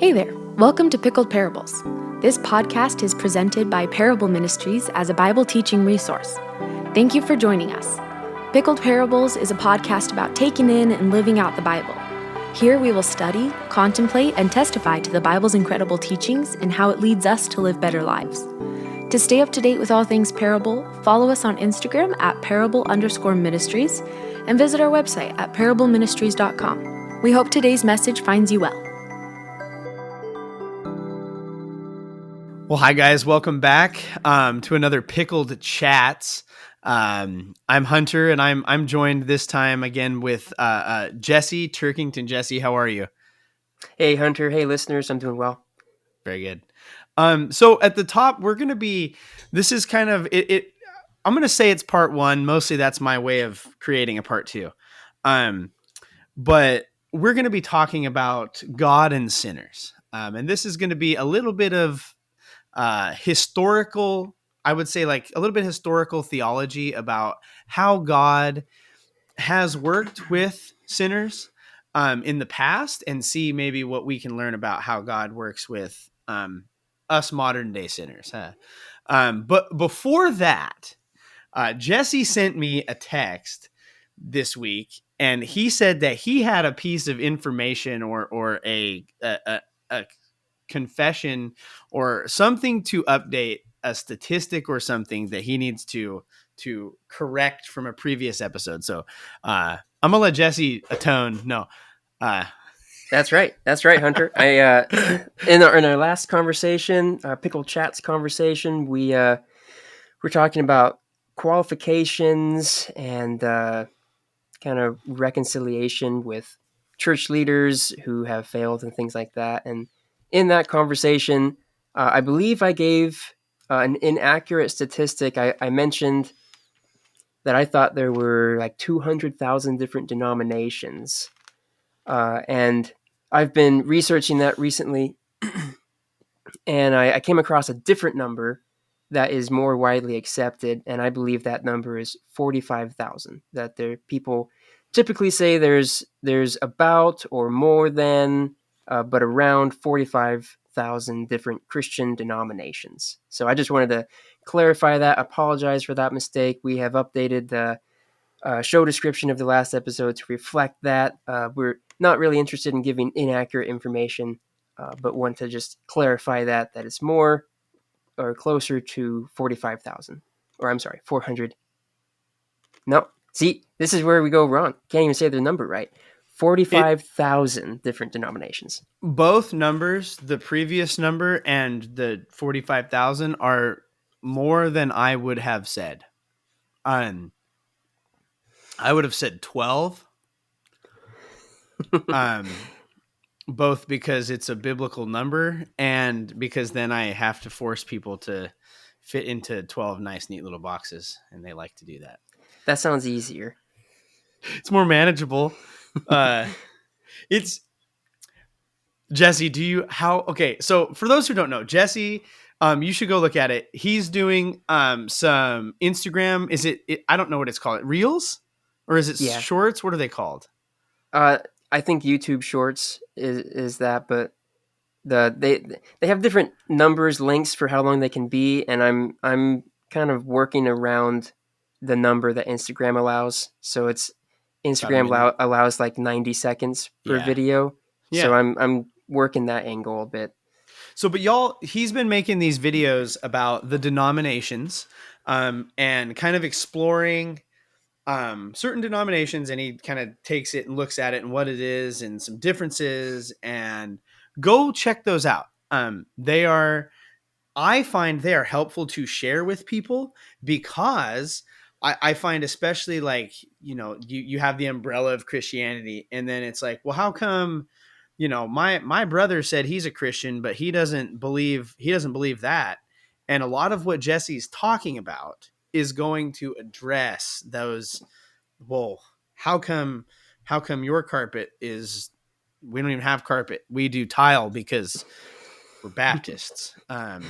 Hey there, welcome to Pickled Parables. This podcast is presented by Parable Ministries as a Bible teaching resource. Thank you for joining us. Pickled Parables is a podcast about taking in and living out the Bible. Here we will study, contemplate, and testify to the Bible's incredible teachings and how it leads us to live better lives. To stay up to date with all things Parable, follow us on Instagram at parable_ministries and visit our website at parableministries.com. We hope today's message finds you well. Well, hi guys, welcome back to another Pickled Chats. I'm Hunter, and I'm joined this time again with Jesse Turkington. Jesse, how are you? Hey Hunter, hey listeners, I'm doing well. Very good. So at the top, we're going to be. This is kind of it. I'm going to say it's part one. Mostly, that's my way of creating a part two. But we're going to be talking about God and sinners, and this is going to be a little bit of historical, I would say, like a little bit historical theology about how God has worked with sinners in the past, and see maybe what we can learn about how God works with us modern day sinners. But before that, Jesse sent me a text this week, and he said that he had a piece of information or a confession or something to update a statistic or something that he needs to correct from a previous episode. So I'm gonna let Jesse atone. No, That's right, Hunter. I in our last conversation, Pickle Chats conversation, we were talking about qualifications and kind of reconciliation with church leaders who have failed and things like that. And in that conversation, I believe I gave an inaccurate statistic. I mentioned that I thought there were like 200,000 different denominations. And I've been researching that recently, and I came across a different number that is more widely accepted, and I believe that number is 45,000. That people typically say there's about or more than, but around 45,000 different Christian denominations. So I just wanted to clarify that. Apologize for that mistake. We have updated the show description of the last episode to reflect that. We're not really interested in giving inaccurate information, but want to just clarify that it's more or closer to 45,000. Or I'm sorry, 400. No, see, this is where we go wrong. Can't even say the number right. 45,000 different denominations. Both numbers, the previous number and the 45,000, are more than I would have said. I would have said 12. Both because it's a biblical number and because then I have to force people to fit into 12 nice, neat little boxes, and they like to do that. That sounds easier. It's more manageable. It's Jesse. Okay. So for those who don't know, Jesse, you should go look at it. He's doing some Instagram. Is it? I don't know what it's called. Reels, or is it shorts? What are they called? I think YouTube Shorts is that, but they have different numbers, links for how long they can be, and I'm kind of working around the number that Instagram allows. So it's Instagram allows like 90 seconds per video. Yeah. So I'm working that angle a bit. So, but he's been making these videos about the denominations, and kind of exploring certain denominations, and he kind of takes it and looks at it and what it is and some differences, and go check those out. I find they are helpful to share with people, because I find, especially like, you have the umbrella of Christianity, and then it's like, well, how come, my brother said he's a Christian, but he doesn't believe that. And a lot of what Jesse's talking about is going to address those. Well, how come your carpet is, we don't even have carpet. We do tile because we're Baptists. No,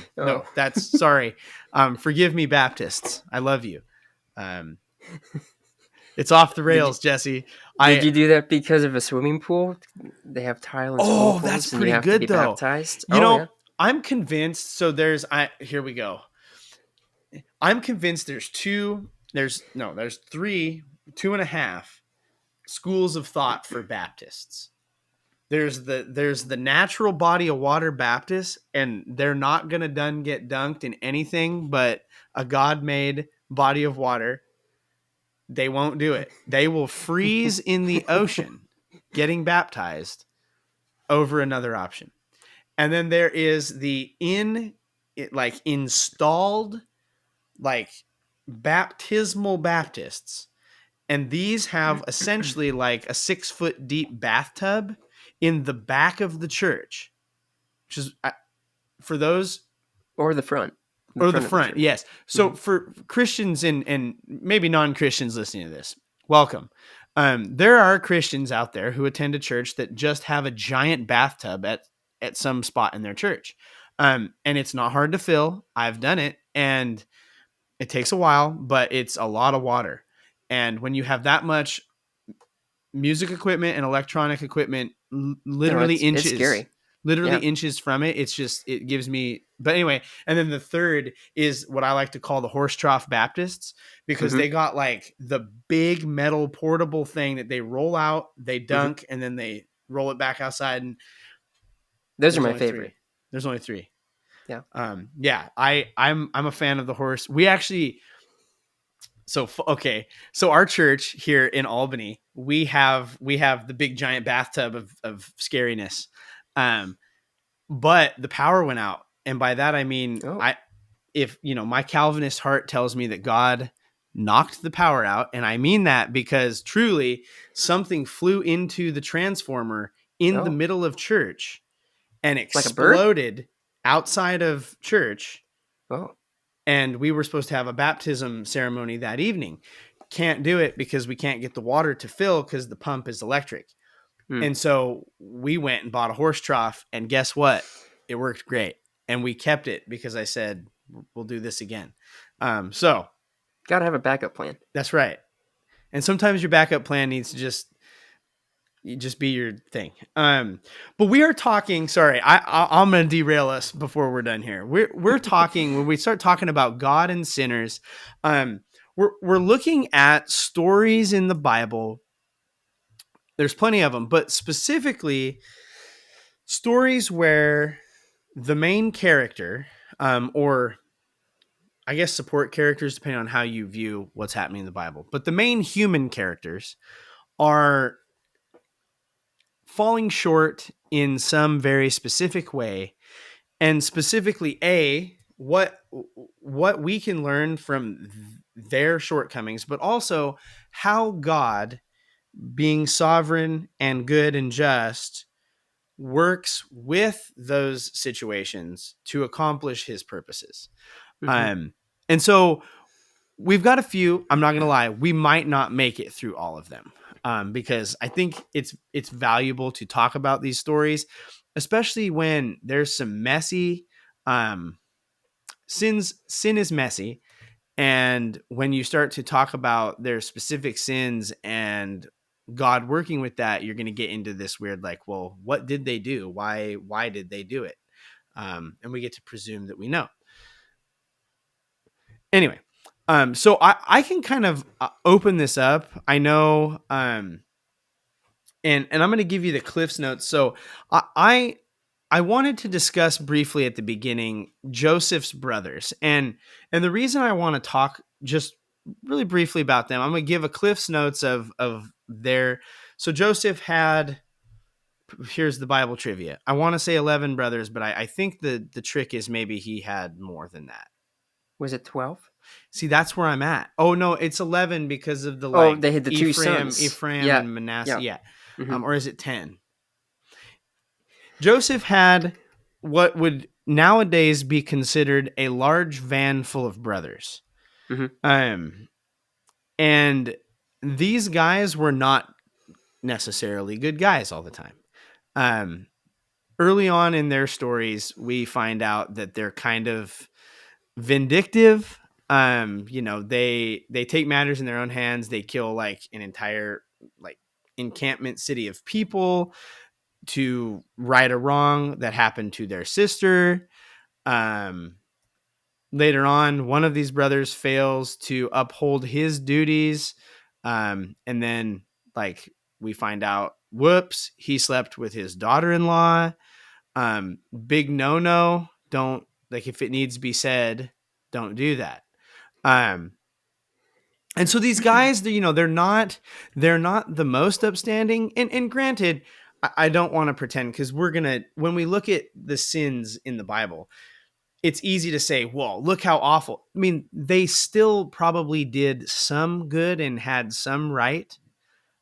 sorry. Forgive me, Baptists. I love you. It's off the rails, Jesse. Did you do that because of a swimming pool? They have tile and swimming pools, That's and pretty you have to good be though. baptized. You Oh know, yeah. I'm convinced. So here we go. I'm convinced there's three, 2.5 schools of thought for Baptists. There's the natural body of water Baptists, and they're not gonna get dunked in anything but a God-made body of water. They won't do it. They will freeze in the ocean getting baptized over another option. And then there is the installed like baptismal Baptists. And these have essentially like a 6-foot deep bathtub in the back of the church, which is for those Or the front. or the front. Of the church. Yes. So for Christians and maybe non-Christians listening to this, welcome. There are Christians out there who attend a church that just have a giant bathtub at some spot in their church. And it's not hard to fill. I've done it, and it takes a while, but it's a lot of water. And when you have that much music equipment and electronic equipment literally it's scary. Inches from it, it gives me. But anyway, and then the third is what I like to call the horse trough Baptists, because they got like the big metal portable thing that they roll out, they dunk, and then they roll it back outside. And those are my favorite. There's only 3. Yeah. I'm a fan of the horse. We actually. So our church here in Albany, we have the big giant bathtub of scariness, but the power went out, and by that I mean my Calvinist heart tells me that God knocked the power out, and I mean that because truly something flew into the transformer in the middle of church and exploded outside of church. Oh. And we were supposed to have a baptism ceremony that evening. Can't do it because we can't get the water to fill because the pump is electric. And so we went and bought a horse trough, and guess what? It worked great. And we kept it because I said, we'll do this again. So got to have a backup plan. That's right. And sometimes your backup plan needs to just be your thing. But we are talking, sorry, I'm going to derail us before we're done here. We're talking, when we start talking about God and sinners, we're looking at stories in the Bible. There's plenty of them, but specifically stories where the main character, or I guess support characters, depending on how you view what's happening in the Bible, but the main human characters are falling short in some very specific way, and specifically what we can learn from their shortcomings, but also how God, being sovereign and good and just, works with those situations to accomplish his purposes. And so we've got a few. I'm not going to lie, we might not make it through all of them. Because I think it's valuable to talk about these stories, especially when there's some messy sin is messy. And when you start to talk about their specific sins and God working with that, you're going to get into this weird, like, well, what did they do? Why did they do it? And we get to presume that we know. Anyway, so I can kind of open this up. I know, and I'm going to give you the Cliff's Notes. So I wanted to discuss briefly at the beginning Joseph's brothers, and the reason I want to talk just really briefly about them, I'm going to give a Cliff's Notes of their. So Joseph had. Here's the Bible trivia. I want to say 11 brothers, but I think the trick is maybe he had more than that. Was it 12? See, that's where I'm at. Oh no, it's 11 because of the they had the two sons, Ephraim and Manasseh. Yeah. Or is it 10? Joseph had what would nowadays be considered a large van full of brothers. And these guys were not necessarily good guys all the time. Early on in their stories, we find out that they're kind of vindictive. They take matters in their own hands. They kill like an entire like encampment city of people to right a wrong that happened to their sister. Later on, one of these brothers fails to uphold his duties. And then like we find out, whoops, he slept with his daughter-in-law. Big no. Don't, like, if it needs to be said, don't do that. And so these guys, they're not the most upstanding. And granted, I don't want to pretend, because when we look at the sins in the Bible, it's easy to say, well, look how awful. I mean, they still probably did some good and had some right.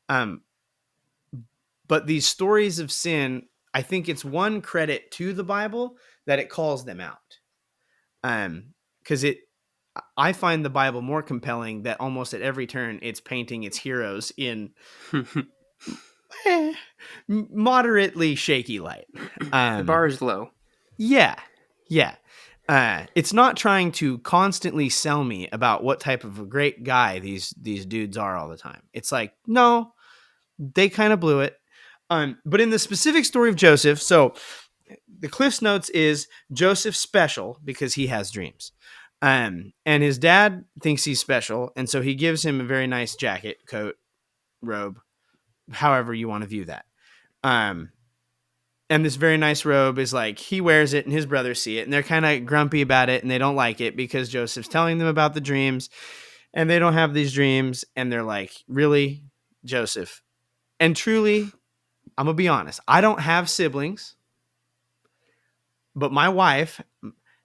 But these stories of sin, I think it's one credit to the Bible that it calls them out. Because I find the Bible more compelling that almost at every turn it's painting its heroes in moderately shaky light. The bar is low. Yeah. It's not trying to constantly sell me about what type of a great guy these dudes are all the time. It's like, no, they kind of blew it. But in the specific story of Joseph, so the Cliff's Notes is Joseph's special because he has dreams. And his dad thinks he's special, and so he gives him a very nice jacket, coat, robe, however you want to view that. And this very nice robe is like, he wears it and his brothers see it, and they're kind of grumpy about it, and they don't like it because Joseph's telling them about the dreams, and they don't have these dreams, and they're like, really, Joseph? And truly, I'm going to be honest, I don't have siblings, but my wife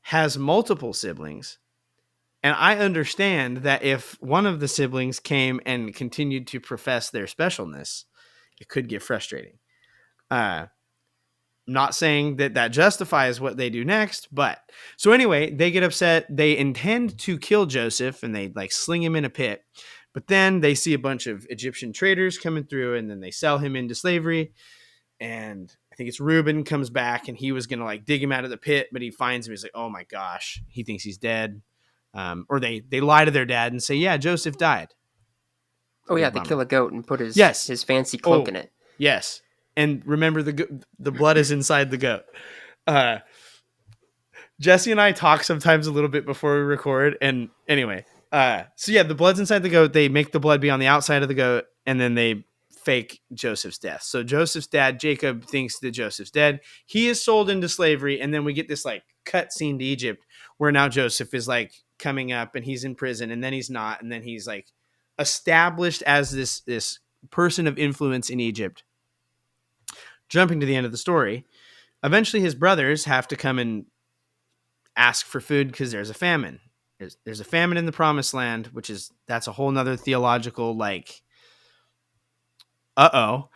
has multiple siblings. And I understand that if one of the siblings came and continued to profess their specialness, it could get frustrating. Not saying that justifies what they do next, but so anyway, they get upset. They intend to kill Joseph, and they like sling him in a pit. But then they see a bunch of Egyptian traders coming through, and then they sell him into slavery. And I think it's Reuben comes back, and he was going to like dig him out of the pit, but he finds him. He's like, oh my gosh, he thinks he's dead. Or they lie to their dad and say, yeah, Joseph died. Oh yeah, they kill a goat and put his fancy cloak in it. Yes. And remember, the blood is inside the goat. Jesse and I talk sometimes a little bit before we record. And anyway, so yeah, the blood's inside the goat. They make the blood be on the outside of the goat, and then they fake Joseph's death. So Joseph's dad, Jacob, thinks that Joseph's dead. He is sold into slavery. And then we get this like cut scene to Egypt where now Joseph is like coming up, and he's in prison, and then he's not. And then he's like established as this person of influence in Egypt. Jumping to the end of the story, eventually his brothers have to come and ask for food because there's a famine. There's a famine in the promised land, that's a whole nother theological like, but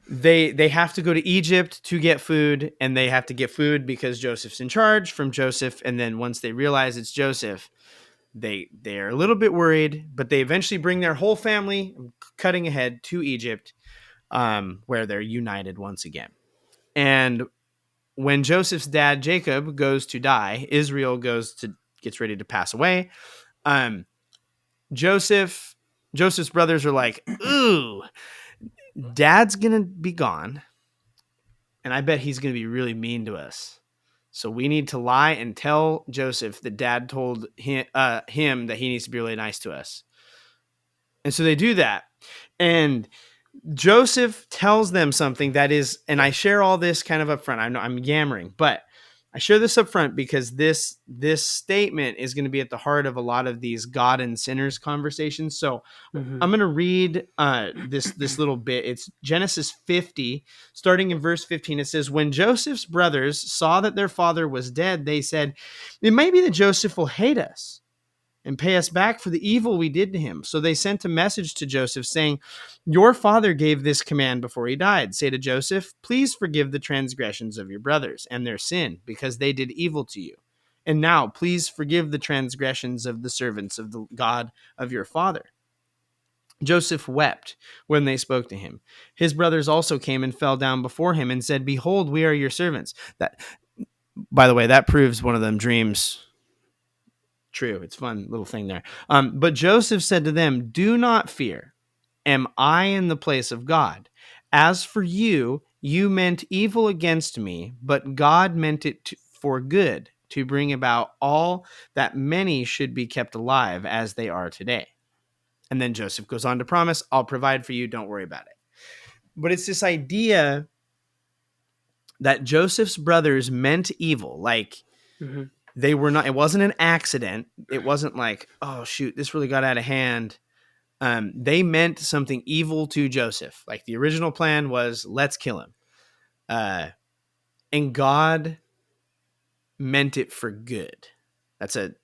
they have to go to Egypt to get food, and they have to get food because Joseph's in charge from Joseph. And then once they realize it's Joseph, they're a little bit worried, but they eventually bring their whole family, cutting ahead, to Egypt. Where they're united once again. And when Joseph's dad, Jacob, goes to die, Israel gets ready to pass away. Joseph's brothers are like, ooh, dad's going to be gone. And I bet he's going to be really mean to us. So we need to lie and tell Joseph that dad told him that he needs to be really nice to us. And so they do that. And Joseph tells them something that is, and I share all this kind of up front. I know I'm yammering, but I share this up front because this statement is going to be at the heart of a lot of these God and sinners conversations. So I'm going to read this little bit. It's Genesis 50, starting in verse 15. It says, when Joseph's brothers saw that their father was dead, they said, it may be that Joseph will hate us and pay us back for the evil we did to him. So they sent a message to Joseph saying, your father gave this command before he died. Say to Joseph, please forgive the transgressions of your brothers and their sin, because they did evil to you. And now please forgive the transgressions of the servants of the God of your father. Joseph wept when they spoke to him. His brothers also came and fell down before him and said, behold, we are your servants. That, by the way, that proves one of them dreams True. It's a fun little thing there. But Joseph said to them, "Do not fear. Am I in the place of God? As for you, you meant evil against me, but God meant it for good, to bring about all that many should be kept alive as they are today." And then Joseph goes on to promise, "I'll provide for you. Don't worry about it." But it's this idea that Joseph's brothers meant evil. Like, Mm-hmm. they were not, it wasn't an accident. It wasn't like, oh shoot, this really got out of hand. They meant something evil to Joseph. Like, the original plan was, let's kill him. And God meant it for good. That's a,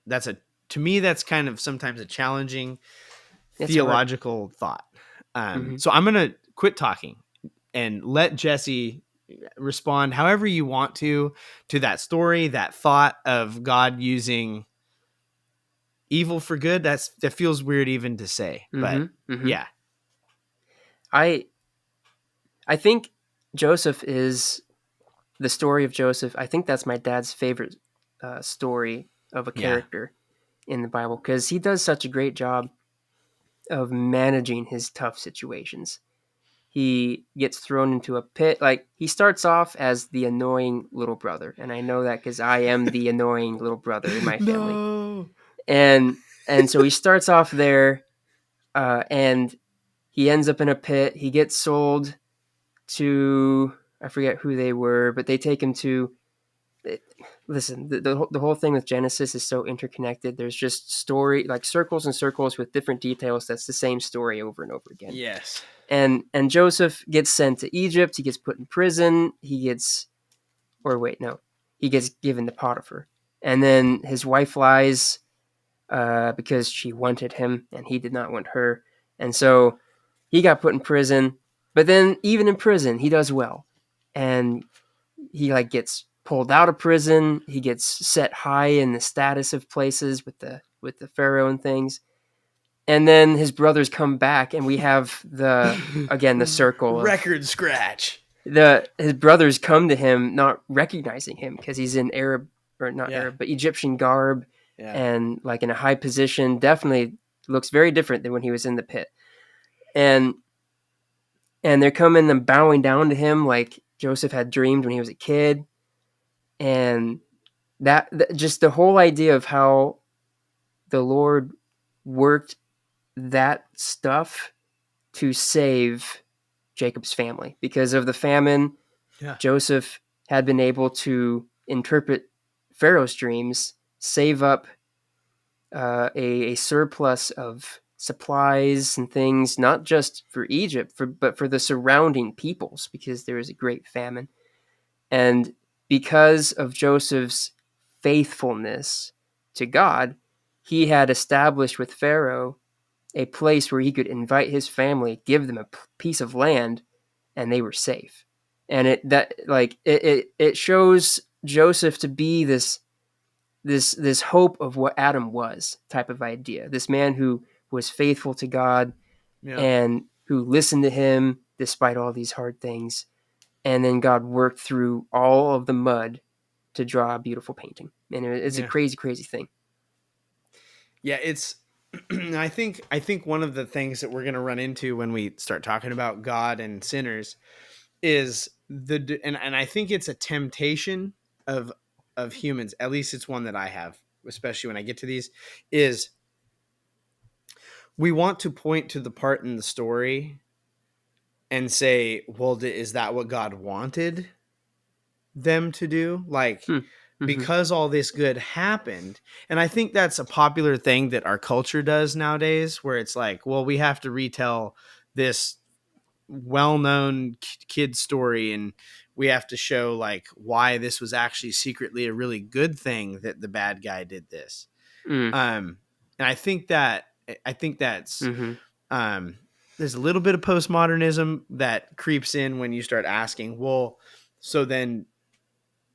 to me, that's kind of sometimes a challenging It's hard. theological thought. So I'm going to quit talking and let Jesse respond however you want to that story, that thought of God using evil for good. That feels weird even to say, but yeah. I think Joseph is the story of Joseph. I think that's my dad's favorite story of a character in the Bible, because he does such a great job of managing his tough situations. He gets thrown into a pit. Like, he starts off as the annoying little brother, and I know that because I am the annoying little brother in my family. No. And so he starts off there, and he ends up in a pit. He gets sold to, I forget who they were, but they take him to. Listen, the whole thing with Genesis is so interconnected. There's just story, like circles and circles with different details. That's the same story over and over again. Yes. And Joseph gets sent to Egypt. He gets put in prison. He gets given to Potiphar. And then his wife lies because she wanted him and he did not want her. And so he got put in prison. But then even in prison, he does well. And he gets pulled out of prison. He gets set high in the status of places with the Pharaoh and things. And then his brothers come back, and we have the circle of record scratch. His brothers come to him, not recognizing him because he's in Arab, or not Arab, but Egyptian garb, and like in a high position. Definitely looks very different than when he was in the pit. And they're coming and bowing down to him like Joseph had dreamed when he was a kid. And that just the whole idea of how the Lord worked that stuff to save Jacob's family. Because of the famine, Joseph had been able to interpret Pharaoh's dreams, save up a surplus of supplies and things, not just for Egypt, but for the surrounding peoples, because there was a great famine. And because of Joseph's faithfulness to God, he had established with Pharaoh a place where he could invite his family, give them a piece of land, and they were safe. And it shows Joseph to be this hope of what Adam was type of idea. This man who was faithful to God and who listened to him despite all these hard things. And then God worked through all of the mud to draw a beautiful painting. And it's a crazy, crazy thing. Yeah, it's I think one of the things that we're going to run into when we start talking about God and sinners is and I think it's a temptation of humans, at least it's one that I have, especially when I get to these, is we want to point to the part in the story and say, well, is that what God wanted them to do? Like, because all this good happened. And I think that's a popular thing that our culture does nowadays, where it's like, well, we have to retell this well-known kid story, and we have to show like why this was actually secretly a really good thing that the bad guy did this. And I think that's there's a little bit of postmodernism that creeps in when you start asking, well, so then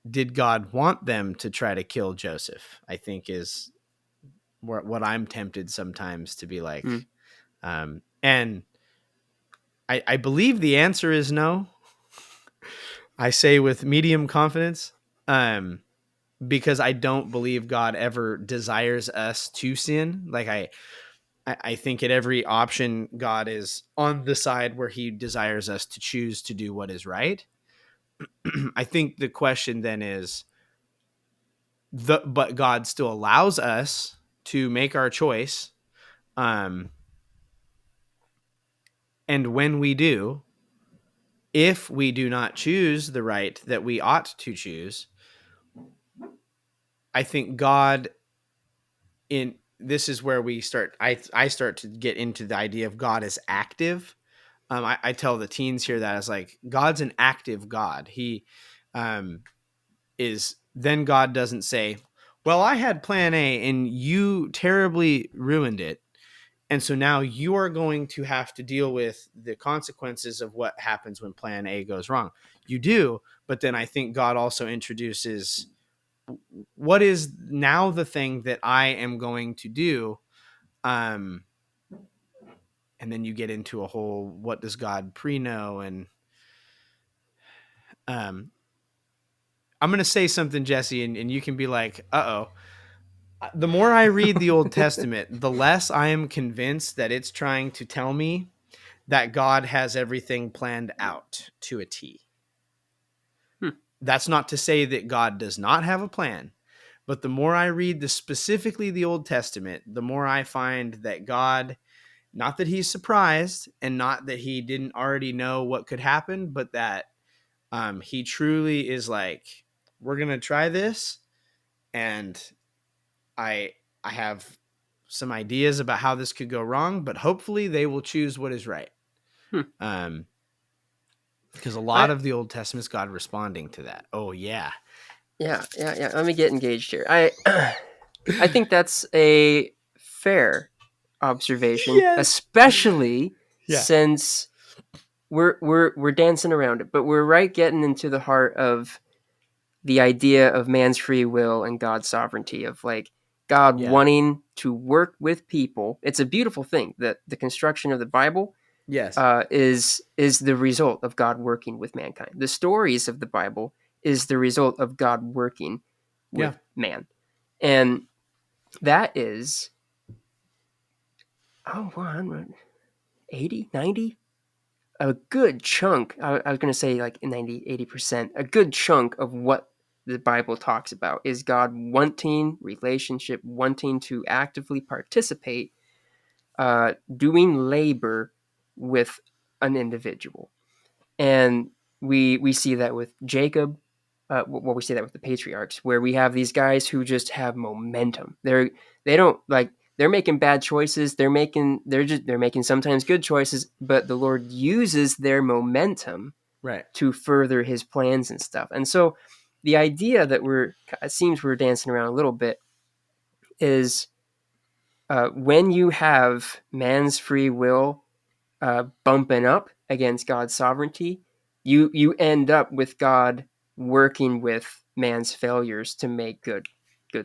did God want them to try to kill Joseph? I think is what I'm tempted sometimes to be like. And I believe the answer is no. I say with medium confidence. because I don't believe God ever desires us to sin. Like I think at every option, God is on the side where he desires us to choose to do what is right. I think the question then is but God still allows us to make our choice. And when we do, if we do not choose the right that we ought to choose, I think God in this is where we start. I start to get into the idea of God as active. I tell the teens here that as like God's an active God. He is then God doesn't say, "Well, I had plan A and you terribly ruined it. And so now you are going to have to deal with the consequences of what happens when plan A goes wrong." You do, but then I think God also introduces what is now the thing that I am going to do. Um, and then you get into a whole, what does God pre-know? And I'm going to say something, Jesse, and you can be like, uh-oh. The more I read the Old Testament, the less I am convinced that it's trying to tell me that God has everything planned out to a T. That's not to say that God does not have a plan, but the more I read specifically the Old Testament, the more I find that God, not that he's surprised and not that he didn't already know what could happen, but that he truly is like, we're going to try this. And I have some ideas about how this could go wrong, but hopefully they will choose what is right. Because a lot of the Old Testament is God responding to that. Oh yeah. Yeah. Let me get engaged here. I think that's a fair observation, Yes. especially Yeah. since we're dancing around it, but we're right getting into the heart of the idea of man's free will and God's sovereignty, of like God wanting to work with people. It's a beautiful thing that the construction of the Bible Yes. is the result of God working with mankind. The stories of the Bible is the result of God working with man. And that is 80, 90, a good chunk. I was going to say like 90, 80%, a good chunk of what the Bible talks about is God wanting relationship, wanting to actively participate, doing labor with an individual. And we see that with Jacob. We see that with the patriarchs, where we have these guys who just have momentum. They don't like they're making bad choices. They're making sometimes good choices, but the Lord uses their momentum to further His plans and stuff. And so, the idea that it seems we're dancing around a little bit is when you have man's free will bumping up against God's sovereignty, you end up with God working with man's failures to make good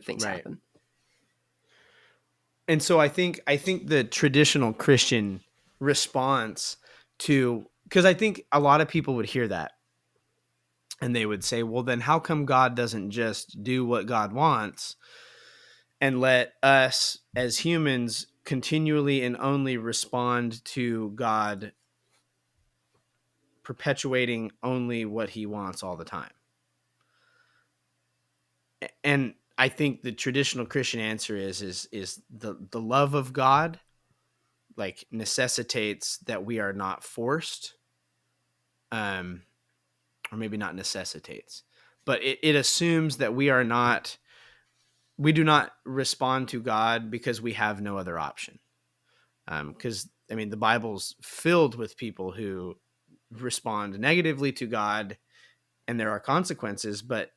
things happen. And so I think the traditional Christian response to, because I think a lot of people would hear that and they would say, well, then how come God doesn't just do what God wants and let us as humans continually and only respond to God perpetuating only what he wants all the time? And I think the traditional Christian answer is the love of God like necessitates that we are not forced, or maybe not necessitates, but it assumes that we do not respond to God because we have no other option. Because I mean, the Bible's filled with people who respond negatively to God and there are consequences, but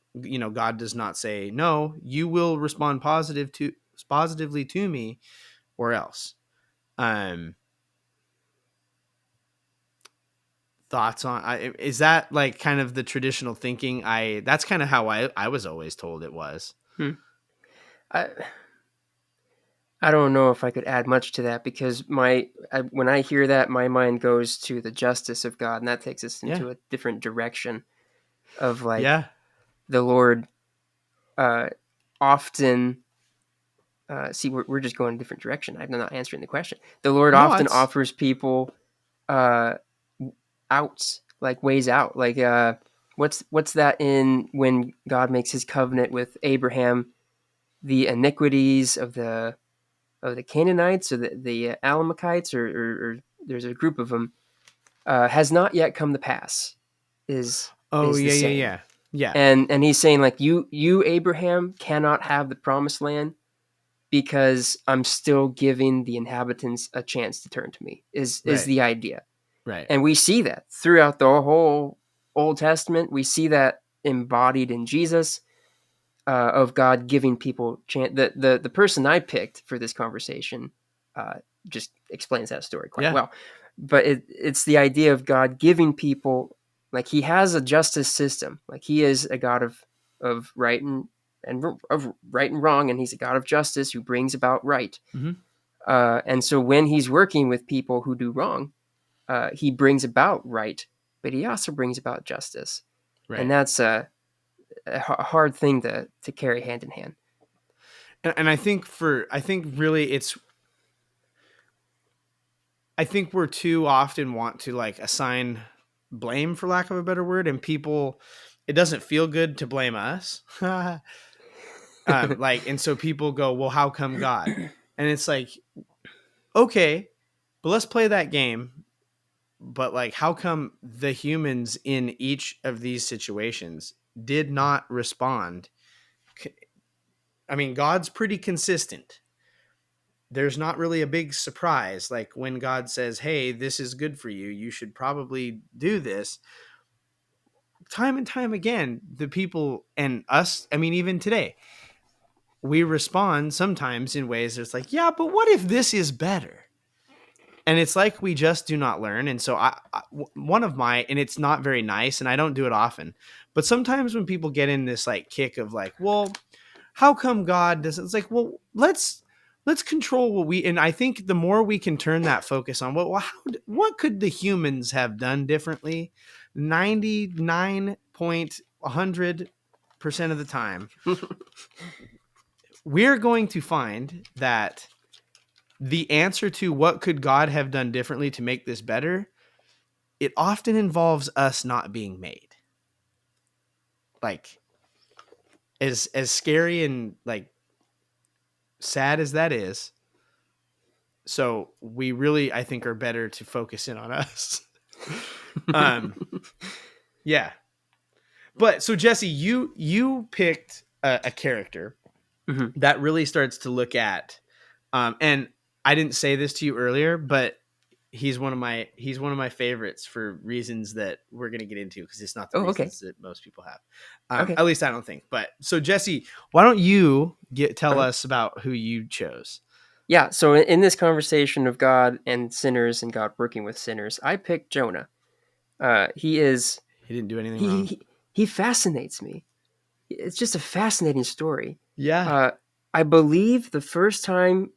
God does not say, no, you will respond positively to me or else. Thoughts on, is that like kind of the traditional thinking? That's kind of how I was always told it was. I don't know if I could add much to that, because when I hear that, my mind goes to the justice of God, and that takes us into a different direction of like the Lord often see, we're just going a different direction. I'm not answering the question. The Lord No, often it's offers people outs, like ways out. Like what's that in when God makes his covenant with Abraham? The iniquities of the Canaanites or the Amalekites, or there's a group of them, has not yet come to pass. Is oh the yeah, yeah, saying. yeah, yeah. And he's saying, like, you Abraham cannot have the promised land because I'm still giving the inhabitants a chance to turn to me. Is Right, the idea. right. And we see that throughout the whole Old Testament. We see that embodied in Jesus, of God giving people chance. The person I picked for this conversation just explains that story quite Yeah. well. But it's the idea of God giving people, like, he has a justice system. Like, he is a God of right and of right and wrong, and he's a God of justice who brings about right. Mm-hmm. And so when he's working with people who do wrong, he brings about right, but he also brings about justice, and Right. that's a hard thing to carry hand in hand. And I think really I think we're too often want to like assign blame, for lack of a better word, and people, it doesn't feel good to blame us. Like, and so people go, well, how come God? And it's like, okay, but let's play that game. But like, how come the humans in each of these situations did not respond? I mean, God's pretty consistent. There's not really a big surprise. Like when God says, hey, this is good for you, you should probably do this. Time and time again, the people and us, I mean, even today, we respond sometimes in ways that's like, yeah, but what if this is better? And it's like we just do not learn. And so one of my, and it's not very nice, and I don't do it often, but sometimes when people get in this like kick of like, well, how come God doesn't, it's like, well, let's control what we, and I think the more we can turn that focus on what could the humans have done differently 99.100% of the time, we're going to find that the answer to what could God have done differently to make this better, it often involves us not being made. Like, as scary and like sad as that is, so we really, I think, are better to focus in on us. um yeah. But so Jesse, you picked a character Mm-hmm. that really starts to look at and I didn't say this to you earlier, but he's one of my favorites for reasons that we're going to get into, because it's not the Oh, okay. reasons that most people have. Okay. At least I don't think. But so Jesse, why don't you tell Uh-huh. us about who you chose? Yeah. So in this conversation of God and sinners and God working with sinners, I picked Jonah. He is He didn't do anything he wrong. he, he fascinates me. It's just a fascinating story. Yeah. Uh, I believe the first time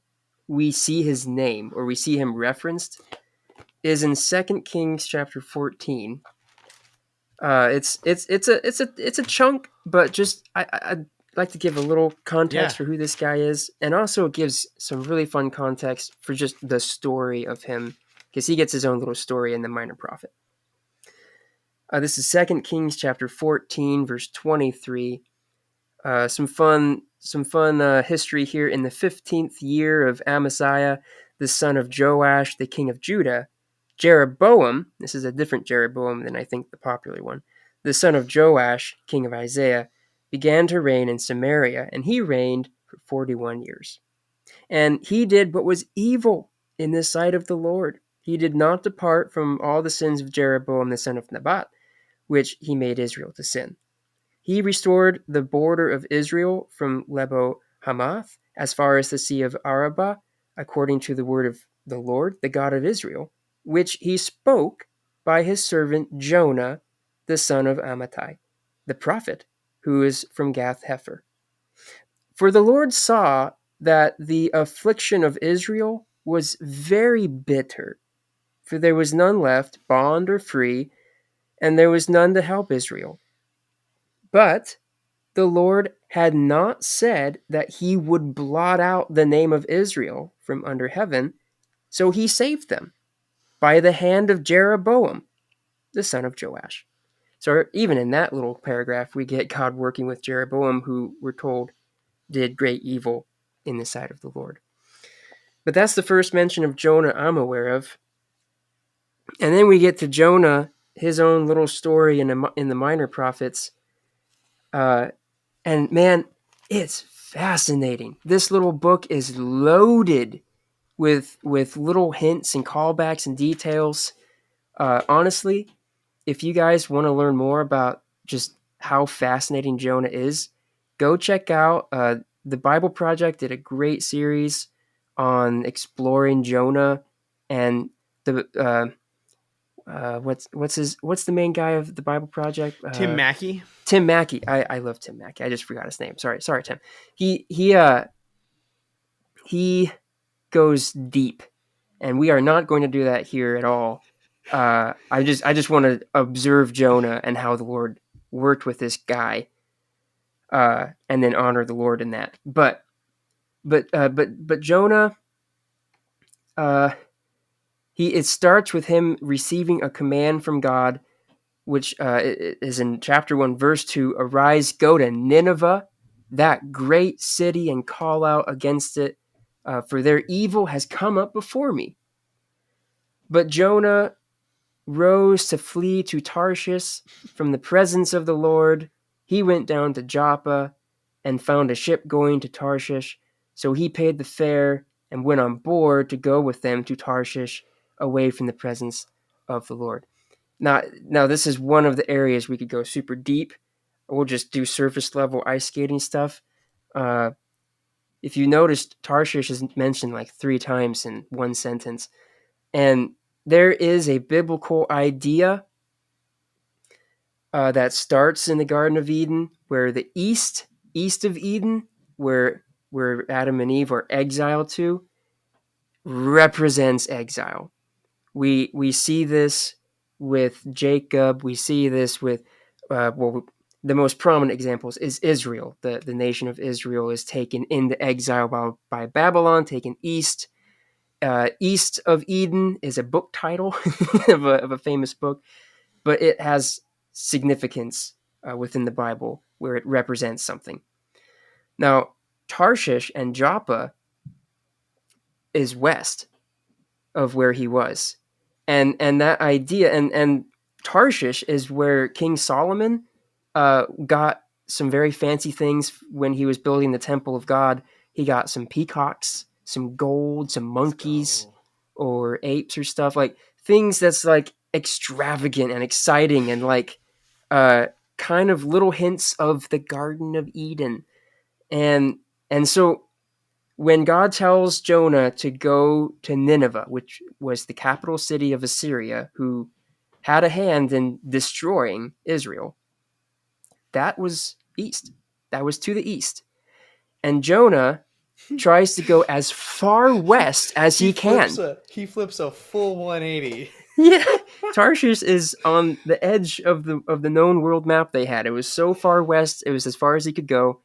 we see his name, or we see him referenced, is in 2 Kings chapter 14. It's a chunk, but just I'd like to give a little context Yeah. for who this guy is, and also it gives some really fun context for just the story of him, because he gets his own little story in the Minor Prophet. This is 2 Kings chapter 14, verse 23. Some fun history here. In the 15th year of Amaziah, the son of Joash, the king of Judah, Jeroboam, this is a different Jeroboam than I think the popular one, the son of Joash, king of Isaiah, began to reign in Samaria, and he reigned for 41 years. And he did what was evil in the sight of the Lord. He did not depart from all the sins of Jeroboam the son of Nebat, which he made Israel to sin. He restored the border of Israel from Lebo Hamath as far as the Sea of Arabah, according to the word of the Lord, the God of Israel, which he spoke by his servant Jonah, the son of Amittai, the prophet, who is from Gath Hepher. For the Lord saw that the affliction of Israel was very bitter, for there was none left, bond or free, and there was none to help Israel. But the Lord had not said that he would blot out the name of Israel from under heaven, so he saved them by the hand of Jeroboam, the son of Joash. So even in that little paragraph, we get God working with Jeroboam, who we're told did great evil in the sight of the Lord. But that's the first mention of Jonah I'm aware of. And then we get to Jonah, his own little story in the Minor Prophets. And man, it's fascinating. This little book is loaded with little hints and callbacks and details. Honestly, if you guys want to learn more about just how fascinating Jonah is, go check out the Bible Project did a great series on exploring Jonah and the what's the main guy of the Bible Project? Tim Mackey. Tim Mackey. I love Tim Mackey. I just forgot his name. Sorry, Tim. He goes deep, and we are not going to do that here at all. I just want to observe Jonah and how the Lord worked with this guy, and then honor the Lord in that. But Jonah, it starts with him receiving a command from God, which is in chapter 1, verse 2. Arise, go to Nineveh, that great city, and call out against it, for their evil has come up before me. But Jonah rose to flee to Tarshish from the presence of the Lord. He went down to Joppa and found a ship going to Tarshish. So he paid the fare and went on board to go with them to Tarshish, away from the presence of the Lord. Now this is one of the areas we could go super deep. We'll just do surface level ice skating stuff. If you noticed, Tarshish is mentioned like 3 times in one sentence. And there is a biblical idea that starts in the Garden of Eden, where the east of Eden, where Adam and Eve are exiled to, represents exile. We see this with Jacob. We see this with the most prominent examples is Israel. The nation of Israel is taken into exile by Babylon, taken east. East of Eden is a book title of a famous book, but it has significance within the Bible where it represents something. Now, Tarshish and Joppa is west of where he was, and that idea, and Tarshish is where King Solomon got some very fancy things when he was building the temple of God. He got some peacocks, some gold, some monkeys or apes or stuff, like things that's like extravagant and exciting and like kind of little hints of the Garden of Eden. And so when God tells Jonah to go to Nineveh, which was the capital city of Assyria, who had a hand in destroying Israel, that was east. That was to the east. And Jonah tries to go as far west as he can. He flips a full 180. Yeah, Tarshish is on the edge of the known world map they had. It was so far west, it was as far as he could go.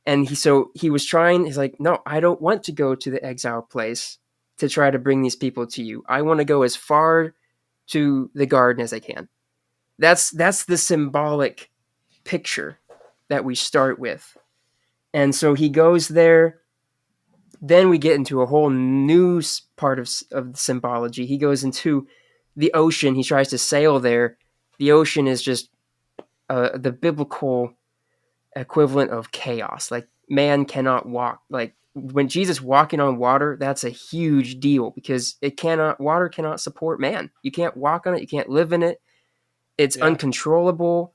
And he was trying, he's like, no, I don't want to go to the exile place to try to bring these people to you. I want to go as far to the garden as I can. That's the symbolic picture that we start with. And so he goes there. Then we get into a whole new part of the symbology. He goes into the ocean. He tries to sail there. The ocean is just the biblical equivalent of chaos. Like, man cannot walk. Like, when Jesus walking on water, that's a huge deal because water cannot support man. You can't walk on it. You can't live in it. It's uncontrollable.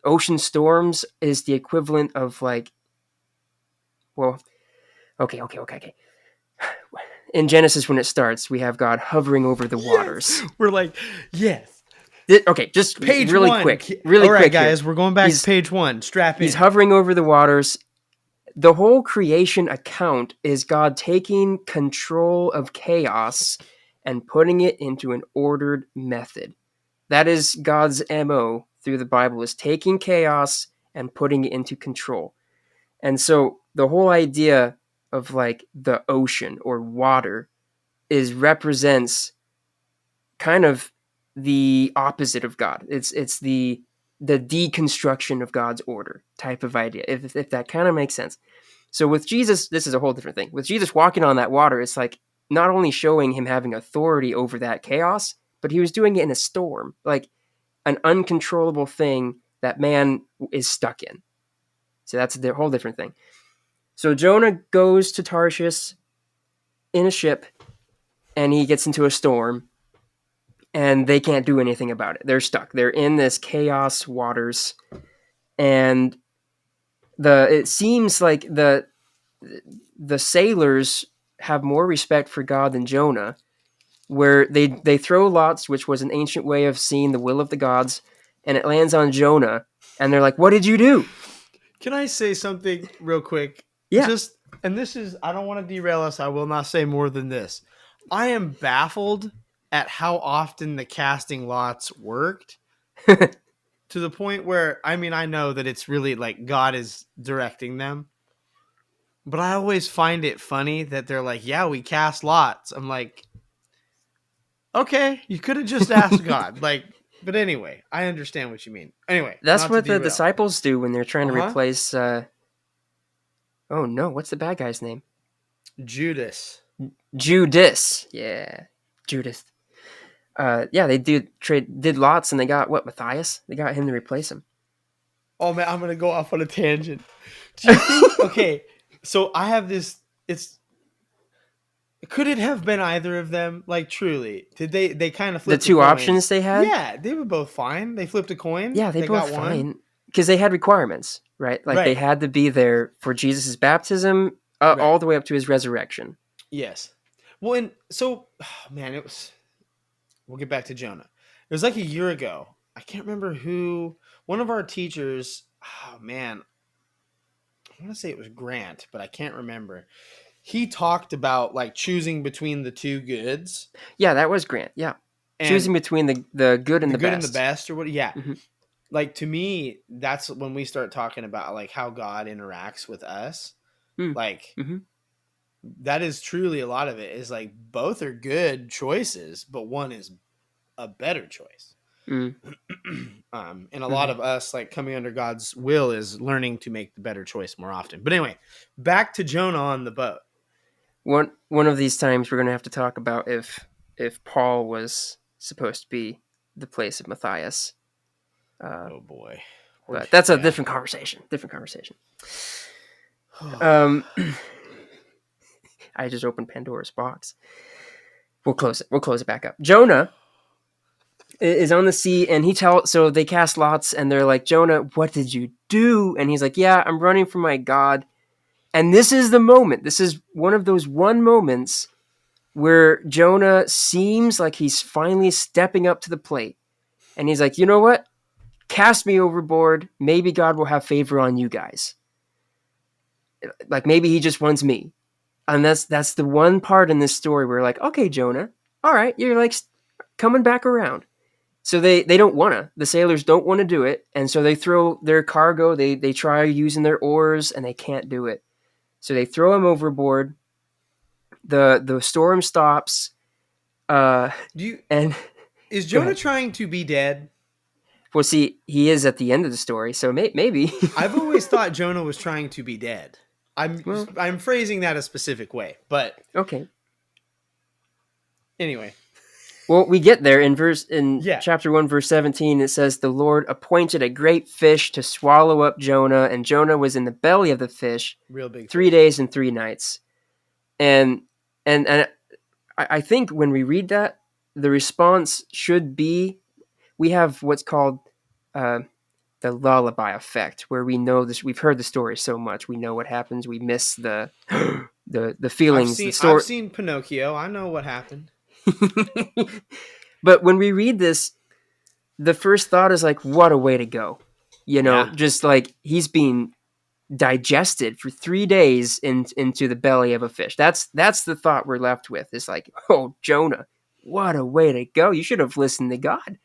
Ocean storms is the equivalent of like, well, okay. In Genesis, when it starts, we have God hovering over the waters. We're like, yes. Okay, just page really 1. quick. All right, guys, we're going back to page 1. Strap in. He's hovering over the waters. The whole creation account is God taking control of chaos and putting it into an ordered method. That is God's MO through the Bible, is taking chaos and putting it into control. And so the whole idea of like the ocean or water represents kind of the opposite of God. It's the deconstruction of God's order type of idea, if that kind of makes sense. So with Jesus, this is a whole different thing. With Jesus walking on that water, it's like not only showing him having authority over that chaos, but he was doing it in a storm, like an uncontrollable thing that man is stuck in. So that's a whole different thing. So Jonah goes to Tarshish in a ship, and he gets into a storm, and they can't do anything about it. They're stuck. They're in this chaos waters, and it seems like the sailors have more respect for God than Jonah, where they throw lots, which was an ancient way of seeing the will of the gods, and it lands on Jonah, and they're like, "What did you do?" Can I say something real quick? Yeah. And this is, I don't want to derail us. I will not say more than this. I am baffled at how often the casting lots worked to the point where, I mean, I know that it's really like God is directing them, but I always find it funny that they're like, yeah, we cast lots. I'm like, okay, you could have just asked God. Like, but anyway, I understand what you mean. Anyway, That's not what to the derail. disciples do when they're trying to replace. Oh no, what's the bad guy's name? Judas. Yeah, Judas. Yeah, they did lots, and they got what, Matthias? They got him to replace him. Oh man, I'm gonna go off on a tangent. Do you think? Okay, so I have this. Could it have been either of them? Like, truly, did they kind of flip the two coin? Options they had? Yeah, they were both fine. They flipped a coin. Yeah, they both got one. fine because they had requirements, right? Like they had to be there for Jesus' baptism all the way up to his resurrection. Yes. Well, and so, man, it was. We'll get back to Jonah. It was like a year ago. I can't remember who. One of our teachers. Oh man, I want to say it was Grant, but I can't remember. He talked about like choosing between the two goods. Yeah, that was Grant. Yeah, and choosing between the good and the best. And the best, or what? Yeah. Mm-hmm. Like, to me, that's when we start talking about like how God interacts with us. Like, that is truly a lot of it is like both are good choices, but one is a better choice. And a lot of us like coming under God's will is learning to make the better choice more often. But anyway, back to Jonah on the boat. One of these times we're going to have to talk about if Paul was supposed to be the place of Matthias. Oh boy. But that's a different conversation. I just opened Pandora's box. We'll close it back up. Jonah is on the sea, and so they cast lots, and they're like, Jonah, what did you do? And he's like, yeah, I'm running from my God. And this is the moment. This is one of those moments where Jonah seems like he's finally stepping up to the plate. And he's like, you know what? Cast me overboard. Maybe God will have favor on you guys. Like maybe he just wants me. And that's the one part in this story where like, okay, Jonah, all right, you're like coming back around. So they don't want to. The sailors don't want to do it. And so they throw their cargo. They try using their oars, and they can't do it. So they throw him overboard. The storm stops. Is Jonah trying to be dead? Well, see, he is at the end of the story, so maybe. I've always thought Jonah was trying to be dead. I'm phrasing that a specific way, but okay. Anyway, well, we get there in chapter 1, verse 17. It says, "The Lord appointed a great fish to swallow up Jonah, and Jonah was in the belly of the fish, real big, 3 days and 3 nights." And I think when we read that, the response should be, we have what's called the lullaby effect, where we know this. We've heard the story so much, we know what happens. We miss the feelings. I've seen Pinocchio. I know what happened. But when we read this, the first thought is like, what a way to go. Just like he's being digested for 3 days into the belly of a fish. That's the thought we're left with. It's like, oh, Jonah, what a way to go. You should have listened to God.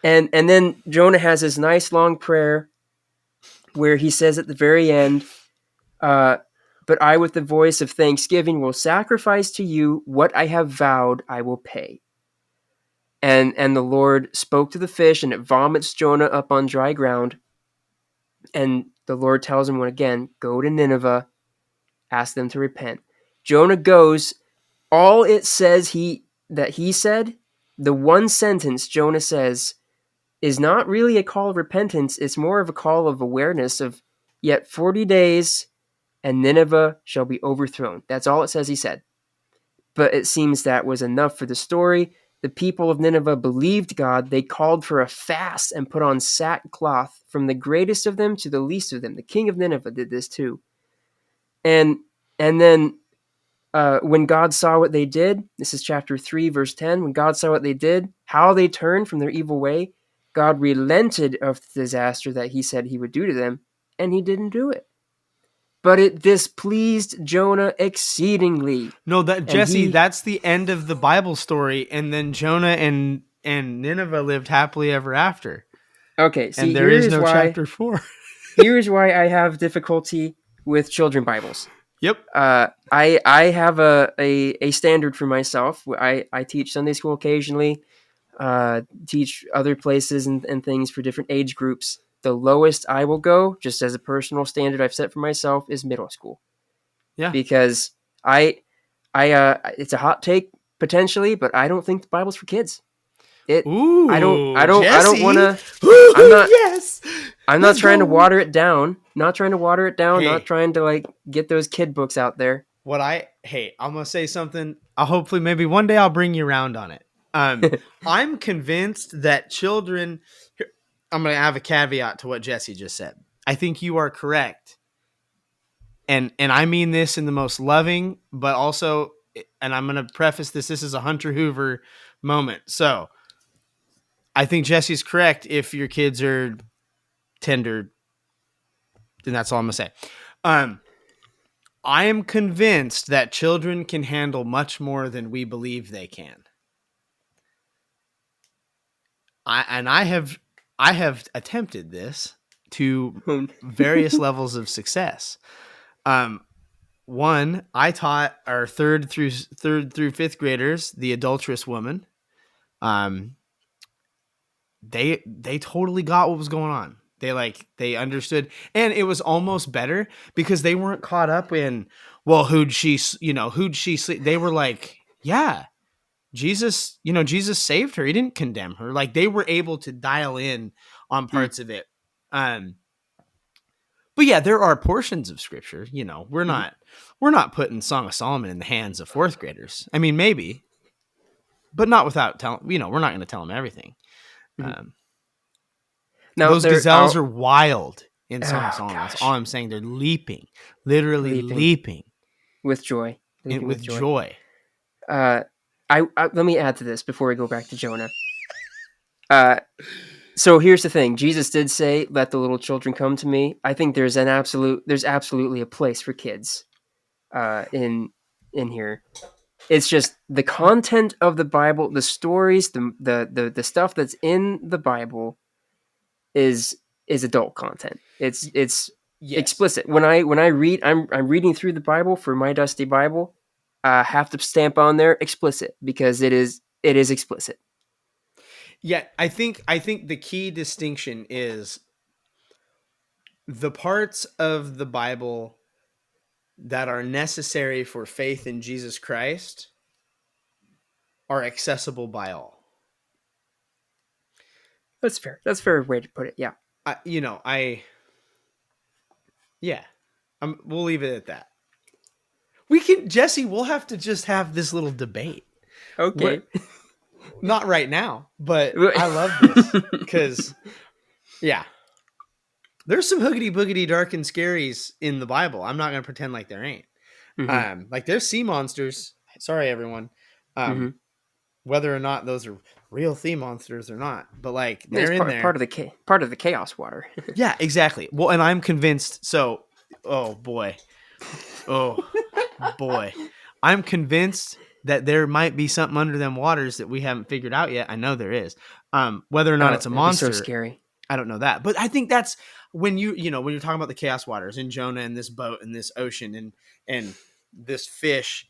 And then Jonah has his nice long prayer, where he says at the very end, but I with the voice of thanksgiving will sacrifice to you what I have vowed I will pay. And the Lord spoke to the fish, and it vomits Jonah up on dry ground. And the Lord tells him again, go to Nineveh, ask them to repent. Jonah goes. All it says that he said, the one sentence Jonah says, is not really a call of repentance. It's more of a call of awareness of, yet 40 days and Nineveh shall be overthrown. That's all it says he said. But it seems that was enough for the story. The people of Nineveh believed God. They called for a fast and put on sackcloth, from the greatest of them to the least of them. The king of Nineveh did this too. And then when God saw what they did, this is chapter 3, verse 10, when God saw what they did, how they turned from their evil way, God relented of the disaster that he said he would do to them, and he didn't do it. But it displeased Jonah exceedingly. No, Jesse, he, that's the end of the Bible story, and then Jonah and Nineveh lived happily ever after. Okay, see, and there is no chapter 4. Here's why I have difficulty with children Bibles. Yep. I have a standard for myself. I teach Sunday school occasionally, teach other places and things for different age groups. The lowest I will go, just as a personal standard I've set for myself, is middle school. Yeah. Because it's a hot take potentially, but I don't think the Bible's for kids. Ooh, I don't want to. Yes. I'm not trying to water it down. Not trying to water it down. Hey. Not trying to like get those kid books out there. I'm gonna say something. Hopefully maybe one day I'll bring you around on it. I'm convinced that children. I'm gonna have a caveat to what Jesse just said. I think you are correct, and I mean this in the most loving, but also, and I'm gonna preface this. This is a Hunter Hoover moment, so. I think Jesse's correct. If your kids are tender, then that's all I'm gonna say. I am convinced that children can handle much more than we believe they can. I have attempted this to various levels of success. One, I taught our third through fifth graders the adulterous woman. They totally got what was going on. They understood, and it was almost better because they weren't caught up in, well, who'd she sleep? They were like, yeah, Jesus saved her. He didn't condemn her. Like, they were able to dial in on parts of it. But yeah, there are portions of scripture, we're not putting Song of Solomon in the hands of fourth graders. I mean, maybe, but not without telling, we're not going to tell them everything. Now, those gazelles are wild in Song of Solomon. That's all I'm saying. They're leaping, literally leaping with joy. With joy. Let me add to this before we go back to Jonah. So here's the thing. Jesus did say, "Let the little children come to me." I think there's absolutely a place for kids in here. It's just the content of the Bible, the stories, the stuff that's in the Bible is adult content. It's yes. Explicit. When I read, I'm reading through the Bible for my dusty Bible. I have to stamp on there explicit because it is explicit. Yeah, I think the key distinction is the parts of the Bible that are necessary for faith in Jesus Christ are accessible by all. That's fair. That's a fair way to put it. Yeah. We'll leave it at that. Jesse, we'll have to just have this little debate. Okay. Not right now, but I love this because, yeah, there's some hoogity boogity dark and scaries in the Bible. I'm not going to pretend like there ain't. Mm-hmm. Like there's sea monsters. Sorry, everyone. Whether or not those are real sea monsters or not, but like they're in there. Part of the chaos water. Yeah, exactly. Well, and I'm convinced. So, oh boy, I'm convinced that there might be something under them waters that we haven't figured out yet. I know there is. Whether or not it's a monster, so scary. I don't know that, but I think that's when when you're talking about the chaos waters and Jonah and this boat and this ocean and this fish,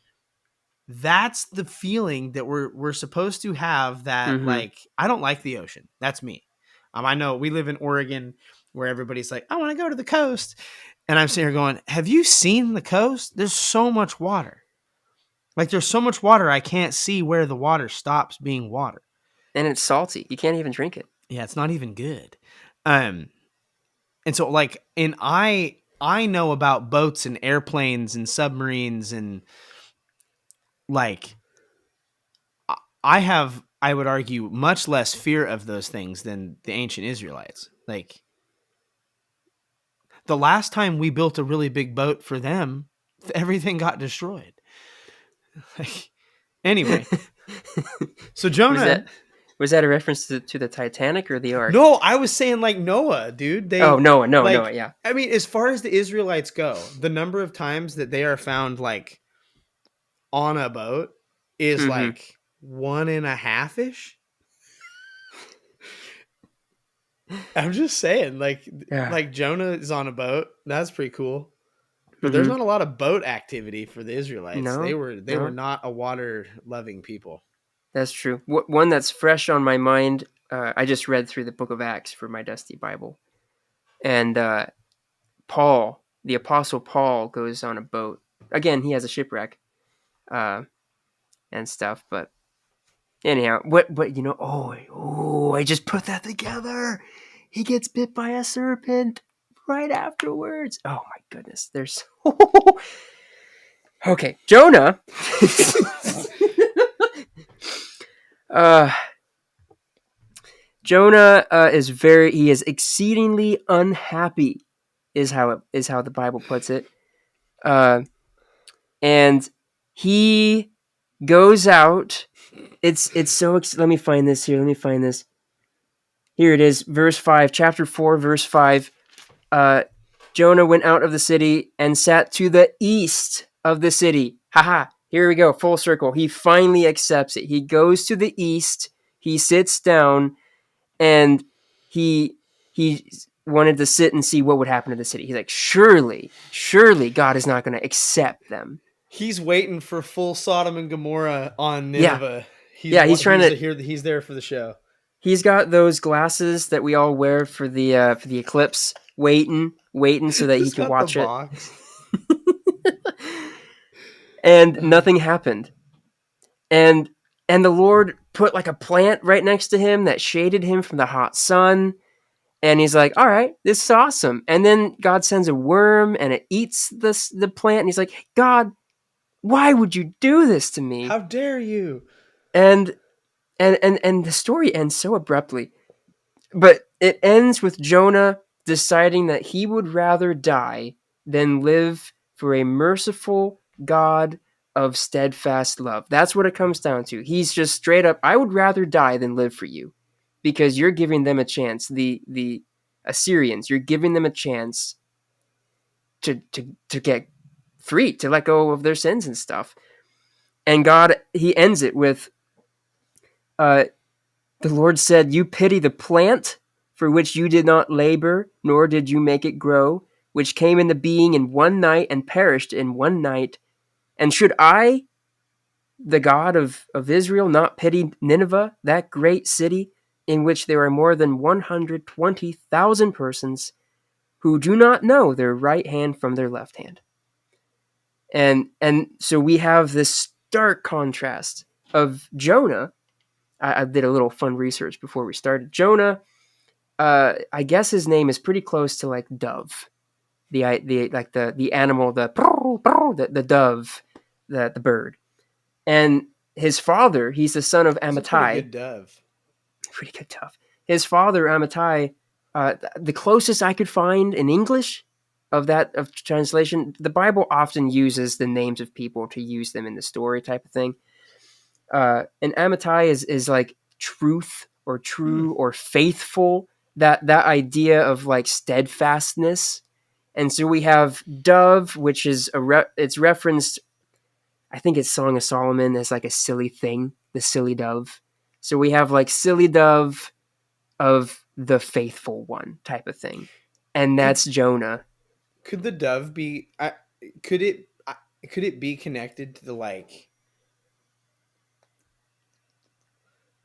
that's the feeling that we're supposed to have. That Mm-hmm. like, I don't like the ocean. That's me. I know we live in Oregon where everybody's like, I want to go to the coast. And I'm sitting here going, have you seen the coast? There's so much water. Like, there's so much water, I can't see where the water stops being water. And it's salty. You can't even drink it. Yeah, it's not even good. And so like, and I know about boats and airplanes and submarines, and like, I would argue, much less fear of those things than the ancient Israelites. Like, the last time we built a really big boat for them, everything got destroyed. Like, anyway, so Jonah. Was that a reference to the Titanic or the Ark? No, I was saying like Noah, dude. Noah, yeah. I mean, as far as the Israelites go, the number of times that they are found like on a boat is like 1.5-ish. I'm just saying, like Jonah is on a boat. That's pretty cool. But there's not a lot of boat activity for the Israelites. No, they were not a water loving people. That's true. One that's fresh on my mind, I just read through the book of Acts for my dusty Bible. And Paul, the Apostle Paul, goes on a boat. Again, he has a shipwreck and stuff. But anyhow, I just put that together. He gets bit by a serpent right afterwards. Oh, my goodness. There's... Okay, Jonah... Jonah he is exceedingly unhappy, is how the Bible puts it, and he goes out. It's so. Let me find this here. Here it is, verse 5, chapter 4, verse 5. Jonah went out of the city and sat to the east of the city. Haha. Here we go, full circle. He finally accepts it. He goes to the east. He sits down, and he wanted to sit and see what would happen to the city. He's like, surely God is not going to accept them. He's waiting for full Sodom and Gomorrah on Nineveh. He's there for the show. He's got those glasses that we all wear for the eclipse, waiting so that he can watch it. And nothing happened. And the Lord put like a plant right next to him that shaded him from the hot sun. And he's like, all right, this is awesome. And then God sends a worm and it eats the plant. And he's like, hey, God, why would you do this to me? How dare you? And the story ends so abruptly. But it ends with Jonah deciding that he would rather die than live for a merciful God of steadfast love. That's what it comes down to. He's just straight up, I would rather die than live for you, because you're giving them a chance. The Assyrians, you're giving them a chance to get free, to let go of their sins and stuff. And God, he ends it with, the Lord said, you pity the plant for which you did not labor, nor did you make it grow, which came into being in one night and perished in one night. And should I, the God of Israel, not pity Nineveh, that great city in which there are more than 120,000 persons who do not know their right hand from their left hand? And so we have this stark contrast of Jonah. I did a little fun research before we started. Jonah, I guess his name is pretty close to like dove, the animal, the dove, the bird. And his father, he's the son of Amittai. Pretty good dove. Pretty good dove. His father, Amittai, the closest I could find in English of translation, the Bible often uses the names of people to use them in the story type of thing. And Amittai is like truth or true or faithful, that idea of like steadfastness. And so we have dove, which is it's referenced, I think it's Song of Solomon, as like a silly thing, the silly dove. So we have like silly dove of the faithful one type of thing. And that's Jonah. Could the dove be? Could it? Could it be connected to the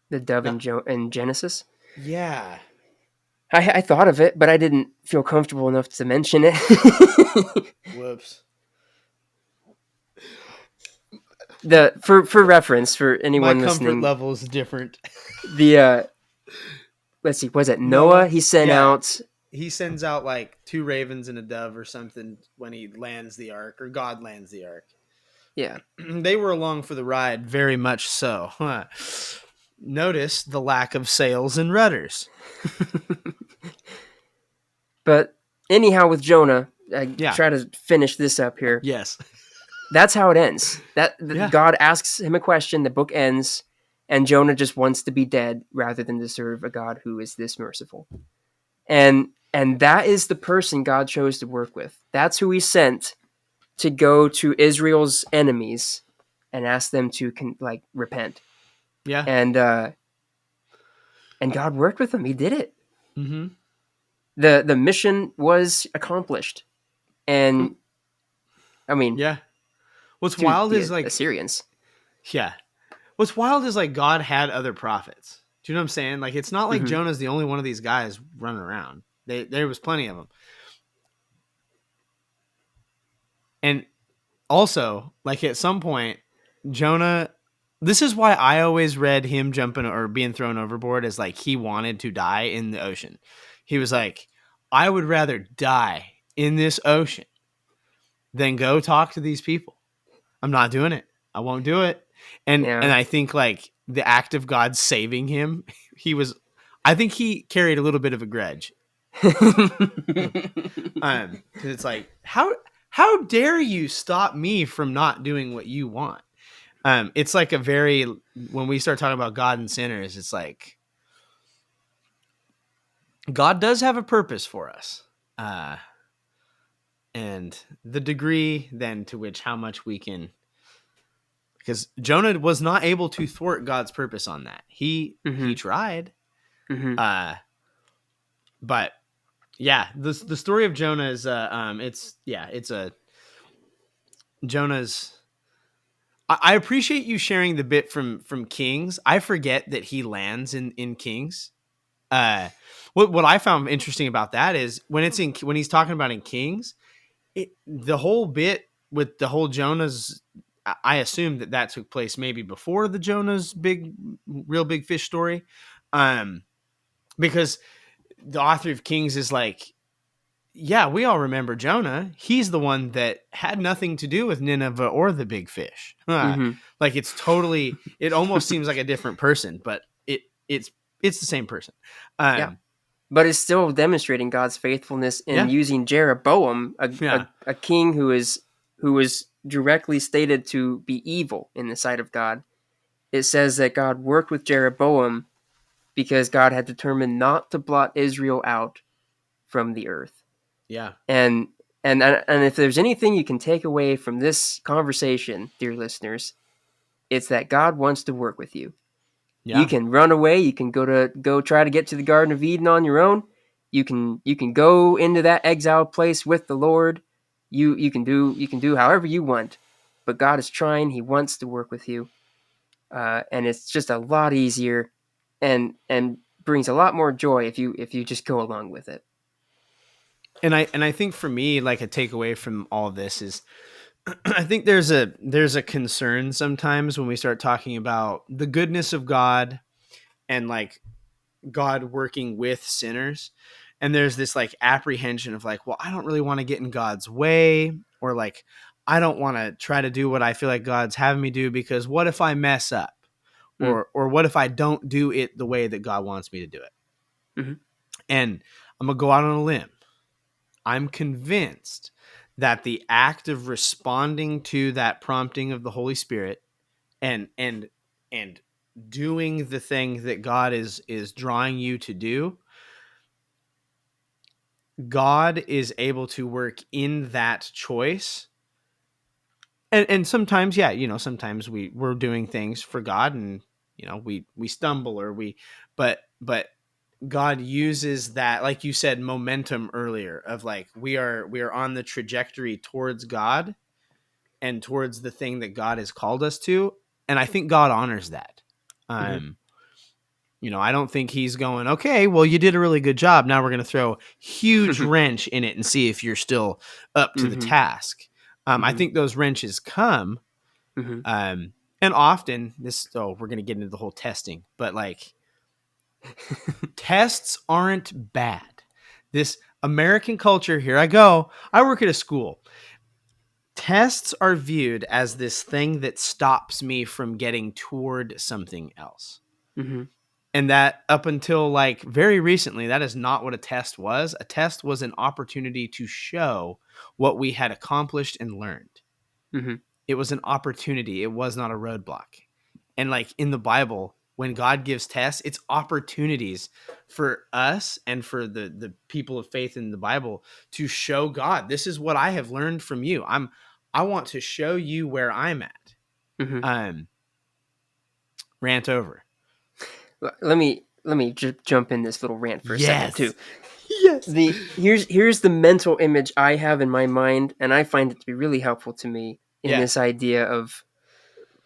The dove Not, in Genesis. yeah. I thought of it, but I didn't feel comfortable enough to mention it. Whoops. For reference for anyone My comfort listening, level is different. the let's see, was it Noah? He sent out. He sends out like 2 ravens and a dove or something when he lands the ark, or God lands the ark. Yeah. They were along for the ride, very much so. Huh. Notice the lack of sails and rudders. But anyhow, with Jonah, I try to finish this up here. Yes. That's how it ends. God asks him a question, the book ends, and Jonah just wants to be dead rather than to serve a God who is this merciful. And that is the person God chose to work with. That's who he sent to go to Israel's enemies and ask them to repent. Yeah. And God worked with him. He did it. Mm-hmm. The mission was accomplished. And I mean, yeah. What's wild is like Assyrians. Yeah. What's wild is like God had other prophets. Do you know what I'm saying? Like, it's not like Jonah's the only one of these guys running around. There was plenty of them. And also, like, at some point, Jonah, this is why I always read him jumping or being thrown overboard as like he wanted to die in the ocean. He was like, I would rather die in this ocean than go talk to these people. I'm not doing it. I won't do it. And I think like the act of God saving him, I think he carried a little bit of a grudge. Cause it's like, how dare you stop me from not doing what you want? It's like when we start talking about God and sinners, it's like God does have a purpose for us. And the degree then to which how much we can, because Jonah was not able to thwart God's purpose on that. He tried. But yeah, the story of Jonah is Jonah's. I appreciate you sharing the bit from Kings. I forget that he lands in Kings. What I found interesting about that is when he's talking about in Kings, the whole bit with the whole Jonah's. I assume that took place maybe before the Jonah's real big fish story, because the author of Kings is like, yeah, we all remember Jonah. He's the one that had nothing to do with Nineveh or the big fish. Like it almost seems like a different person, but it's the same person. But it's still demonstrating God's faithfulness in using Jeroboam, a king who was directly stated to be evil in the sight of God. It says that God worked with Jeroboam because God had determined not to blot Israel out from the earth. Yeah. And if there's anything you can take away from this conversation, dear listeners, it's that God wants to work with you. Yeah. You can run away. You can go try to get to the Garden of Eden on your own. You can go into that exiled place with the Lord. You can do however you want, but God is trying. He wants to work with you, and it's just a lot easier, and brings a lot more joy if you just go along with it. And I think for me, like a takeaway from all of this is, I think there's a concern sometimes when we start talking about the goodness of God and like God working with sinners. And there's this like apprehension of like, well, I don't really want to get in God's way, or like, I don't want to try to do what I feel like God's having me do, because what if I mess up? Or what if I don't do it the way that God wants me to do it? Mm-hmm. And I'm going to go out on a limb. I'm convinced that the act of responding to that prompting of the Holy Spirit and doing the thing that God is drawing you to do, God is able to work in that choice. And sometimes, sometimes we're doing things for God and, we stumble or but God uses that, like you said, momentum earlier of like we are on the trajectory towards God and towards the thing that God has called us to. And I think God honors that. Mm-hmm. I don't think he's going, okay, well, you did a really good job. Now we're going to throw huge wrench in it and see if you're still up to the Mm-hmm. task. I Mm-hmm. think those wrenches come. Mm-hmm. And often we're going to get into the whole testing, but like tests aren't bad. This American culture, here I go. I work at a school. Tests are viewed as this thing that stops me from getting toward something else. Mm-hmm. And that up until like very recently, that is not what a test was. A test was an opportunity to show what we had accomplished and learned. Mm-hmm. It was an opportunity. It was not a roadblock. And like in the Bible, when God gives tests, it's opportunities for us and for the people of faith in the Bible to show God, this is what I have learned from you. I want to show you where I'm at. Mm-hmm. Rant over. Let me just jump in this little rant for a second too. Yes. Here's the mental image I have in my mind, and I find it to be really helpful to me in this idea of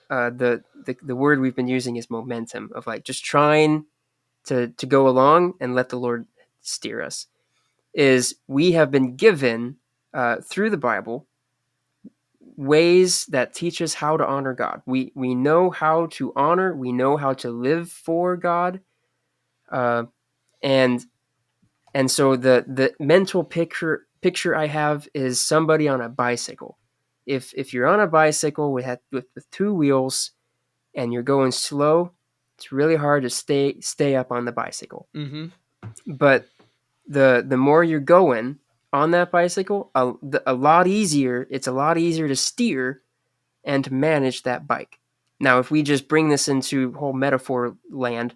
the word we've been using is momentum, of like just trying to go along and let the Lord steer us. Is we have been given through the Bible ways that teach us how to honor God. We know how to honor. We know how to live for God, and so the mental picture I have is somebody on a bicycle. If you're on a bicycle with two wheels and you're going slow, it's really hard to stay up on the bicycle. Mm-hmm. But the more you're going on that bicycle, a lot easier. It's a lot easier to steer and to manage that bike. Now, if we just bring this into whole metaphor land,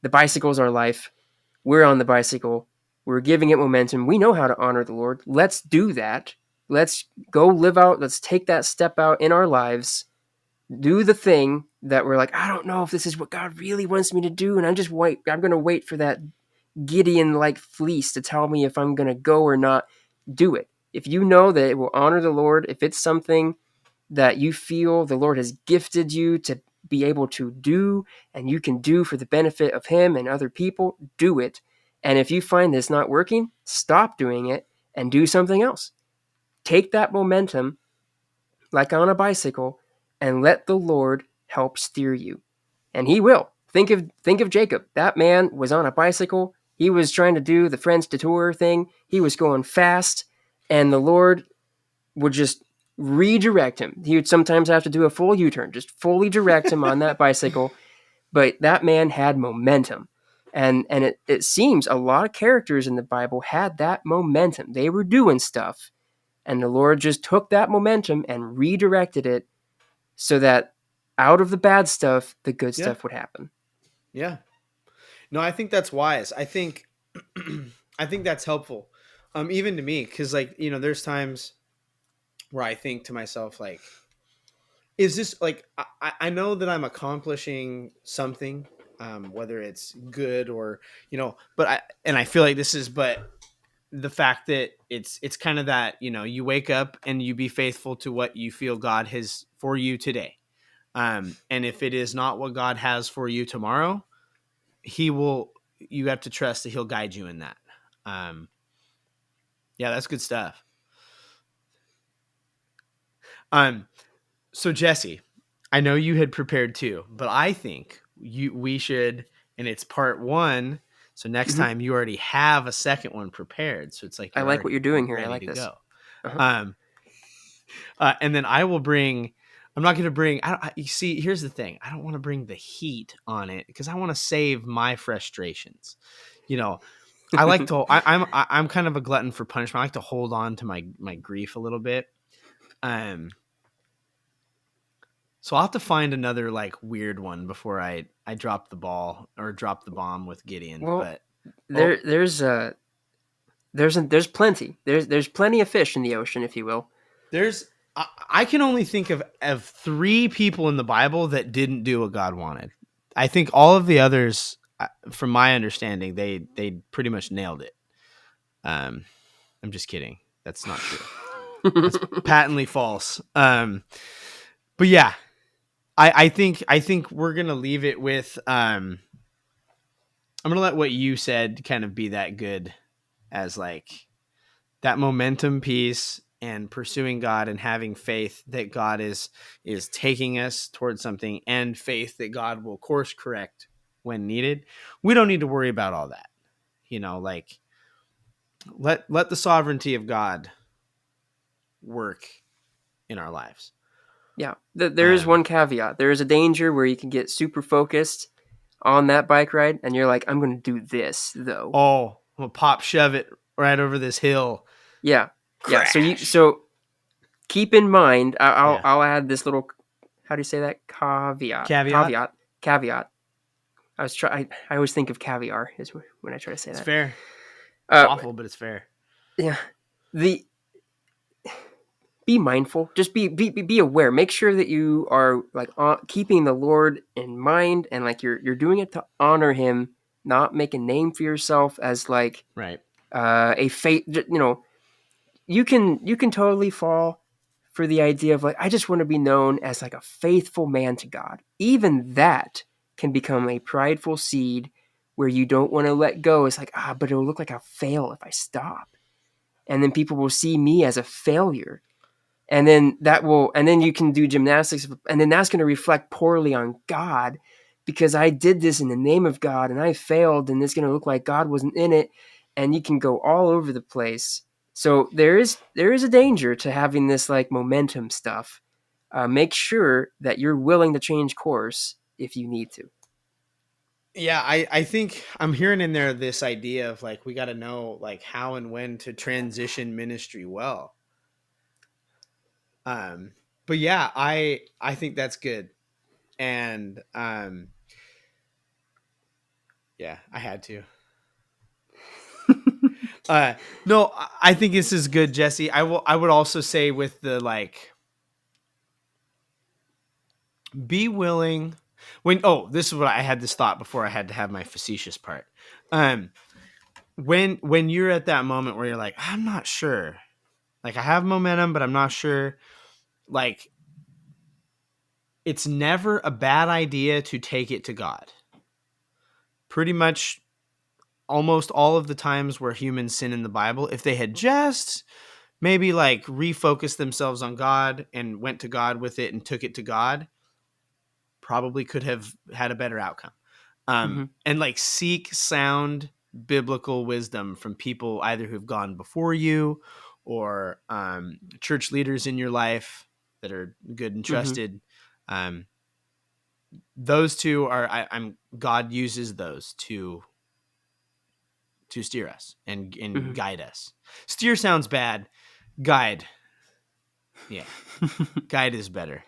the bicycle's our life. We're on the bicycle. We're giving it momentum. We know how to honor the Lord. Let's do that. Let's go live out. Let's take that step out in our lives. Do the thing that we're like, I don't know if this is what God really wants me to do. And I'm going to wait for that Gideon-like fleece to tell me if I'm going to go or not. Do it. If you know that it will honor the Lord, if it's something that you feel the Lord has gifted you to be able to do and you can do for the benefit of Him and other people, do it. And if you find this not working, stop doing it and do something else. Take that momentum, like on a bicycle, and let the Lord help steer you. And He will. Think of Jacob. That man was on a bicycle. He was trying to do the French Detour thing. He was going fast, and the Lord would just redirect him. He would sometimes have to do a full U-turn, just fully direct him on that bicycle. But that man had momentum. And it seems a lot of characters in the Bible had that momentum. They were doing stuff, and the Lord just took that momentum and redirected it so that out of the bad stuff, the good stuff would happen. Yeah. No, I think that's wise. I think that's helpful. Even to me, because like, there's times where I think to myself, like, is this like, I know that I'm accomplishing something, whether it's good or, but I feel like but the fact that it's kind of that, you wake up and you be faithful to what you feel God has for you today. And if it is not what God has for you tomorrow, you have to trust that He'll guide you in that. Yeah, that's good stuff. So Jesse, I know you had prepared too, but I think we should, and it's part one. So next time you already have a second one prepared. So it's like, I like what you're doing here. I like this. Go. And then I will bring, I'm not going to bring, you see, here's the thing. I don't want to bring the heat on it because I want to save my frustrations. I like to, I'm kind of a glutton for punishment. I like to hold on to my grief a little bit. So I'll have to find another like weird one before I drop the ball or drop the bomb with Gideon. Well, but there's plenty. There's plenty of fish in the ocean, if you will. I can only think of 3 people in the Bible that didn't do what God wanted. I think all of the others from my understanding, they pretty much nailed it. I'm just kidding. That's not true. That's patently false. But yeah, I think we're gonna leave it with I'm gonna let what you said kind of be that good as like that momentum piece and pursuing God and having faith that God is taking us towards something, and faith that God will course correct when needed. We don't need to worry about all that. Like let the sovereignty of God work in our lives. Yeah, there is one caveat. There is a danger where you can get super focused on that bike ride, and you're like, I'm going to do this, though. Oh, I'm going to shove it right over this hill. Yeah. Crash. Yeah, so keep in mind, I'll add this little, how do you say that? Caveat. I always think of caviar is when I try to say that. It's fair. It's awful, but it's fair. Yeah. Be mindful. Just be aware. Make sure that you are like keeping the Lord in mind, and like you're doing it to honor Him, not make a name for yourself as like right. A faith. You can totally fall for the idea of like, I just want to be known as like a faithful man to God. Even that can become a prideful seed where you don't want to let go. It's like, but it'll look like I'll fail if I stop, and then people will see me as a failure. And then you can do gymnastics, and then that's going to reflect poorly on God because I did this in the name of God and I failed, and it's going to look like God wasn't in it, and you can go all over the place. So there is a danger to having this like momentum stuff. Make sure that you're willing to change course if you need to. Yeah, I think I'm hearing in there this idea of like we got to know like how and when to transition ministry well. But yeah, I think that's good. And yeah, I had to. No, I think this is good, Jesse. I would also say with the like be willing this is what I had this thought before I had to have my facetious part. When you're at that moment where you're like, I'm not sure. Like I have momentum, but I'm not sure. Like it's never a bad idea to take it to God. Pretty much almost all of the times where humans sin in the Bible, if they had just maybe like refocused themselves on God and went to God with it and took it to God, probably could have had a better outcome. And like seek sound biblical wisdom from people either who've gone before you or church leaders in your life that are good and trusted. Those two are God uses those to steer us and guide us. Steer sounds bad. Guide. Yeah. Guide is better.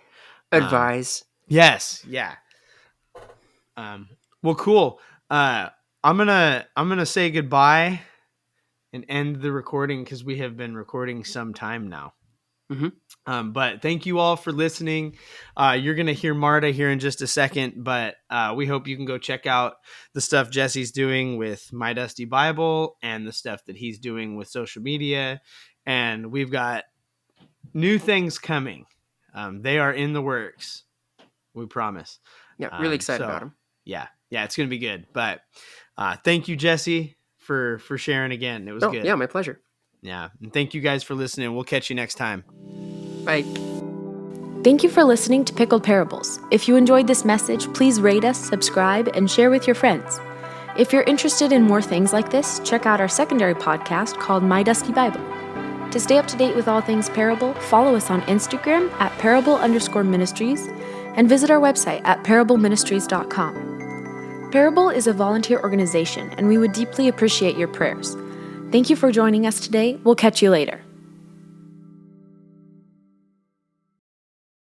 Advise. Yes. Yeah. Well, cool. I'm gonna say goodbye and end the recording because we have been recording some time now. But thank you all for listening. You're going to hear Marta here in just a second, but we hope you can go check out the stuff Jesse's doing with My Dusty Bible and the stuff that he's doing with social media. And we've got new things coming. They are in the works. We promise. Yeah, really excited about them. Yeah, it's going to be good. But thank you, Jesse, for sharing again. It was good. Yeah, my pleasure. Yeah, and thank you guys for listening. We'll catch you next time. Bye. Thank you for listening to Pickled Parables. If you enjoyed this message, please rate us, subscribe, and share with your friends. If you're interested in more things like this, check out our secondary podcast called My Dusty Bible. To stay up to date with all things Parable, follow us on Instagram at Parable_Ministries and visit our website at parableministries.com. Parable is a volunteer organization, and we would deeply appreciate your prayers. Thank you for joining us today. We'll catch you later.